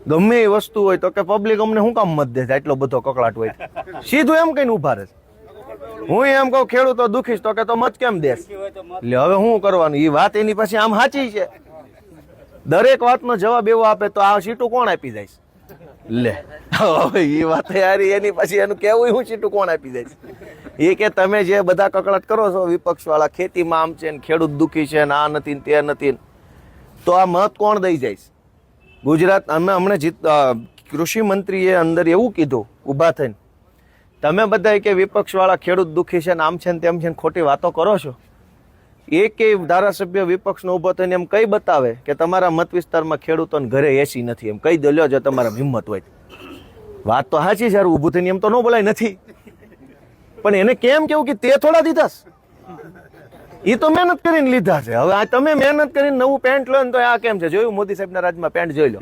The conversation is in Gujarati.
ગમે એ વસ્તુ હોય તો કે પબ્લિક અમને શું કામ મત દે છે એટલો બધો કકળાટ હોય? સીધું એમ કઈને ઉભા રહે. હું એમ કહું ખેડૂતો દુખીશ તો કે તો મત કેમ દેશ? એટલે હવે શું કરવાનું? એ વાત એની પાસે આમ સાચી છે. દરેક વાતનો જવાબ એવો આપે તો આ સીટું કોણ આપી જાય? લે હવે એ વાત યારી એની પછી એનું કેવું હું સીટું કોણ આપી જાય? એ કે તમે જે બધા કકળાટ કરો છો વિપક્ષ વાળા, ખેતીમાં આમ છે ને ખેડૂત દુખી છે ને આ નથી ને તે નથી, તો આ મત કોણ દઈ જાય? ગુજરાત અમે હમણાં કૃષિ મંત્રીએ અંદર એવું કીધું ઊભા થઈને, તમે બધા કે વિપક્ષ વાળા ખેડૂત દુખી છે ને આમ છે ને તેમ છે ને ખોટી વાતો કરો છો. એકેય ધારાસભ્ય વિપક્ષનો ઊભો થઈને એમ કઈ બતાવે કે તમારા મત વિસ્તારમાં ખેડૂતોને ઘરે એસી નથી, એમ કઈ દો જો તમારા હિંમત હોય. વાત તો સાચી છે, ઊભું થઈને એમ તો ન બોલાય નથી, પણ એને કેમ કેવું કે તે થોડા દીધા? એ તો મહેનત કરીને લીધા છે. હવે આ તમે મહેનત કરીને નવું પેન્ટ લો ને તો આ કેમ છે? જોયું મોદી સાહેબના રાજમાં પેન્ટ જોઈ લો.